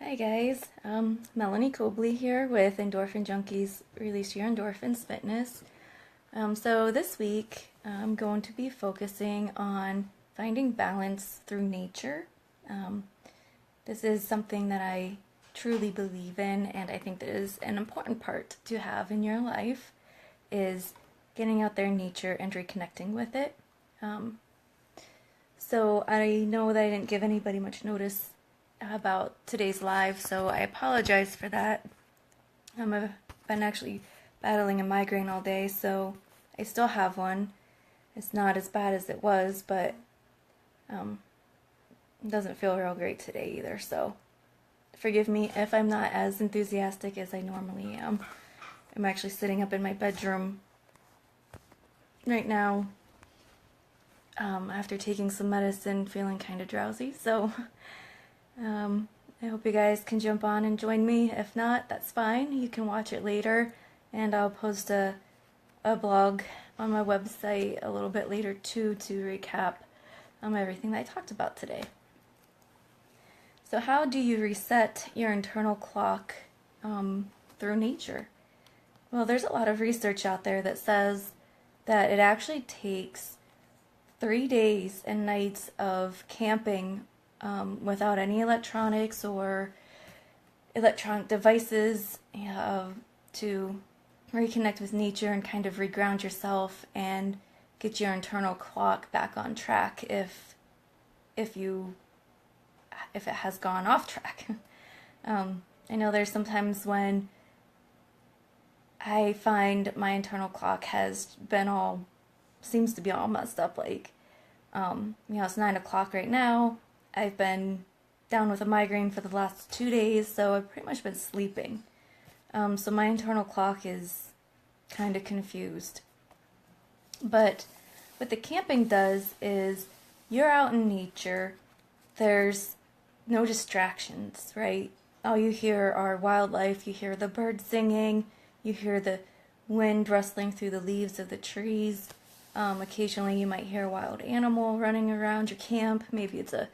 Hi guys, Melanie Cobley here with Endorphin Junkies Release Your Endorphins Fitness. So this week I'm going to be focusing on finding balance through nature. Um, this is something that I truly believe in, and I think that is an important part to have in your life, is getting out there in nature and reconnecting with it. So I know that I didn't give anybody much notice about today's live, so I apologize for that. I've been actually battling a migraine all day, so I still have one. It's not as bad as it was, but it doesn't feel real great today either, so forgive me if I'm not as enthusiastic as I normally am. I'm actually sitting up in my bedroom right now after taking some medicine, feeling kind of drowsy, so I hope you guys can jump on and join me. If not, that's fine. You can watch it later, and I'll post a blog on my website a little bit later too to recap everything that I talked about today. So how do you reset your internal clock through nature? Well, there's a lot of research out there that says that it actually takes 3 days and nights of camping without any electronics or electronic devices to reconnect with nature and kind of reground yourself and get your internal clock back on track if it has gone off track. I know there's sometimes when I find my internal clock seems to be all messed up. Like, it's 9 o'clock right now. I've been down with a migraine for the last 2 days, so I've pretty much been sleeping. So my internal clock is kind of confused. But what the camping does is you're out in nature, there's no distractions, right? All you hear are wildlife, you hear the birds singing, you hear the wind rustling through the leaves of the trees. Occasionally you might hear a wild animal running around your camp. Maybe it's a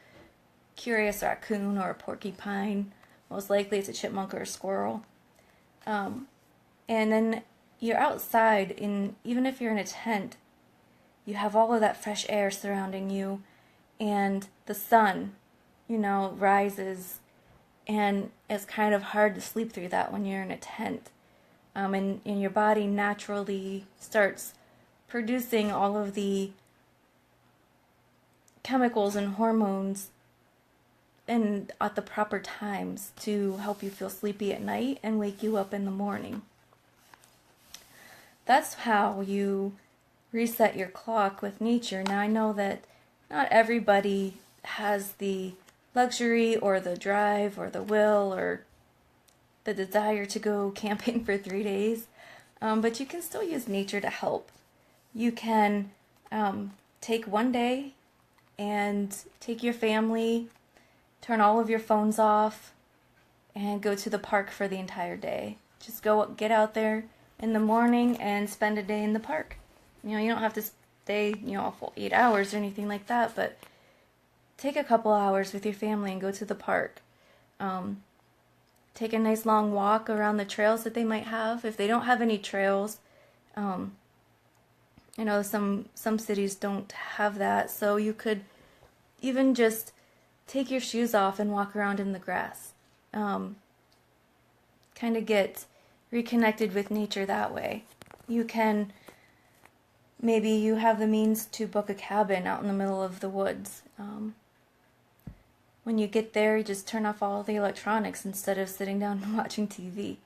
curious raccoon or a porcupine. Most likely it's a chipmunk or a squirrel. And then you're outside, even if you're in a tent, you have all of that fresh air surrounding you, and the sun, rises, and it's kind of hard to sleep through that when you're in a tent. And your body naturally starts producing all of the chemicals and hormones and at the proper times to help you feel sleepy at night and wake you up in the morning. That's how you reset your clock with nature. Now, I know that not everybody has the luxury or the drive or the will or the desire to go camping for 3 days, but you can still use nature to help. You can take 1 day and take your family, turn all of your phones off, and go to the park for the entire day. Just get out there in the morning and spend a day in the park. You don't have to stay, a full 8 hours or anything like that, but take a couple hours with your family and go to the park. Take a nice long walk around the trails that they might have. If they don't have any trails, some cities don't have that, so you could even just take your shoes off and walk around in the grass. Kind of get reconnected with nature that way. Maybe you have the means to book a cabin out in the middle of the woods. When you get there, you just turn off all the electronics instead of sitting down and watching TV.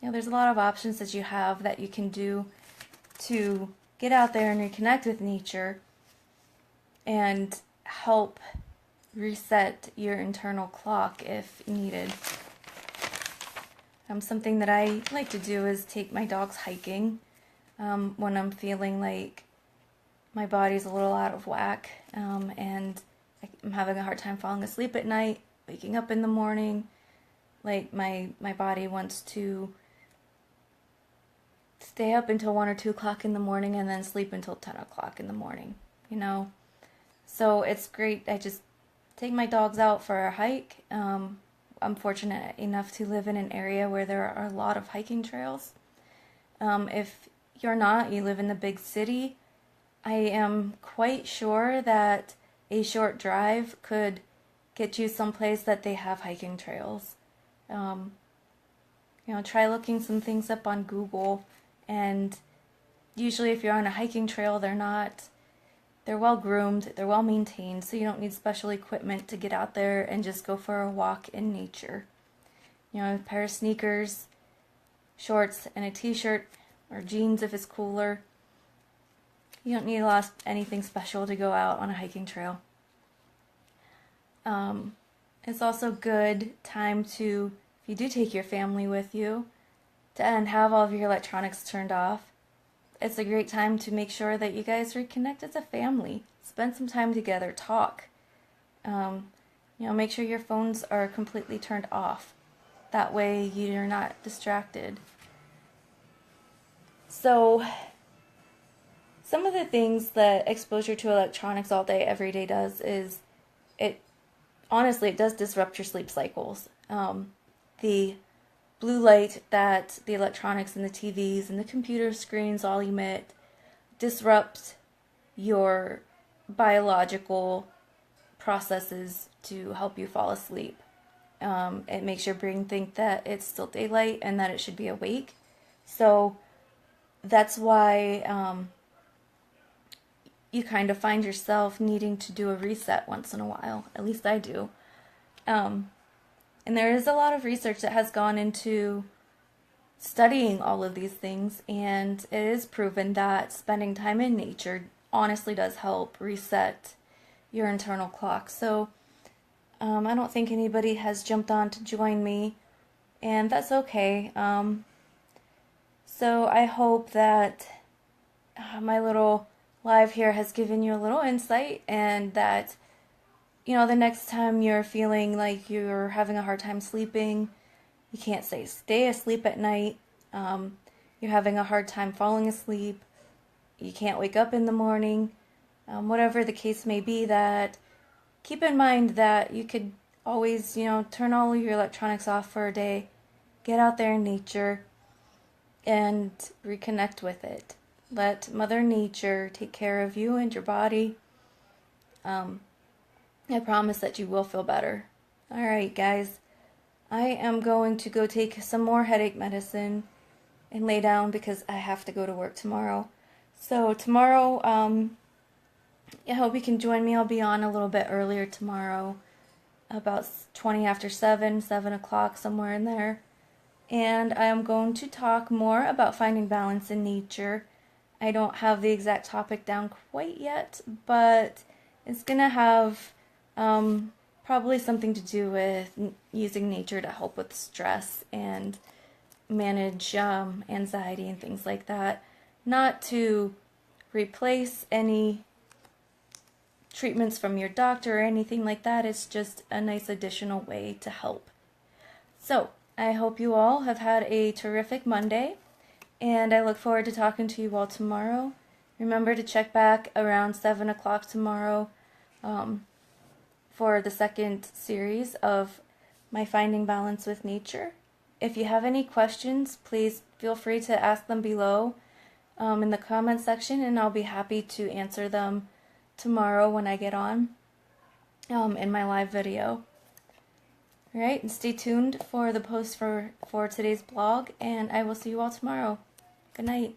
There's a lot of options that you have that you can do to get out there and reconnect with nature and help reset your internal clock if needed. Something that I like to do is take my dogs hiking when I'm feeling like my body's a little out of whack and I'm having a hard time falling asleep at night, waking up in the morning, like my body wants to stay up until 1 or 2 o'clock in the morning and then sleep until 10 o'clock in the morning, So it's great. I just take my dogs out for a hike. I'm fortunate enough to live in an area where there are a lot of hiking trails. If you're not, you live in the big city, I am quite sure that a short drive could get you someplace that they have hiking trails. Try looking some things up on Google, and usually if you're on a hiking trail, they're well groomed, they're well maintained, so you don't need special equipment to get out there and just go for a walk in nature. A pair of sneakers, shorts, and a t-shirt or jeans if it's cooler. You don't need anything special to go out on a hiking trail. It's also good time to, if you do take your family with you, and have all of your electronics turned off, it's a great time to make sure that you guys reconnect as a family. Spend some time together, talk. Make sure your phones are completely turned off. That way you're not distracted. So, some of the things that exposure to electronics all day, every day does is, it does disrupt your sleep cycles. The blue light that the electronics and the TVs and the computer screens all emit disrupt your biological processes to help you fall asleep. It makes your brain think that it's still daylight and that it should be awake. So that's why you kind of find yourself needing to do a reset once in a while. At least I do. And there is a lot of research that has gone into studying all of these things, and it is proven that spending time in nature honestly does help reset your internal clock. So I don't think anybody has jumped on to join me, and that's okay. So I hope that my little live here has given you a little insight, and that the next time you're feeling like you're having a hard time sleeping, you can't stay asleep at night, you're having a hard time falling asleep, you can't wake up in the morning, whatever the case may be, that keep in mind that you could always, turn all of your electronics off for a day, get out there in nature, and reconnect with it. Let Mother Nature take care of you and your body. I promise that you will feel better. Alright, guys. I am going to go take some more headache medicine and lay down because I have to go to work tomorrow. So tomorrow, I hope you can join me. I'll be on a little bit earlier tomorrow, about 20 after 7 o'clock, somewhere in there. And I am going to talk more about finding balance in nature. I don't have the exact topic down quite yet, but it's going to have probably something to do with using nature to help with stress and manage anxiety and things like that. Not to replace any treatments from your doctor or anything like that. It's just a nice additional way to help. So, I hope you all have had a terrific Monday, and I look forward to talking to you all tomorrow. Remember to check back around 7 o'clock tomorrow for the second series of my Finding Balance with Nature. If you have any questions, please feel free to ask them below in the comment section, and I'll be happy to answer them tomorrow when I get on in my live video. Alright, and stay tuned for the post for today's blog, and I will see you all tomorrow. Good night.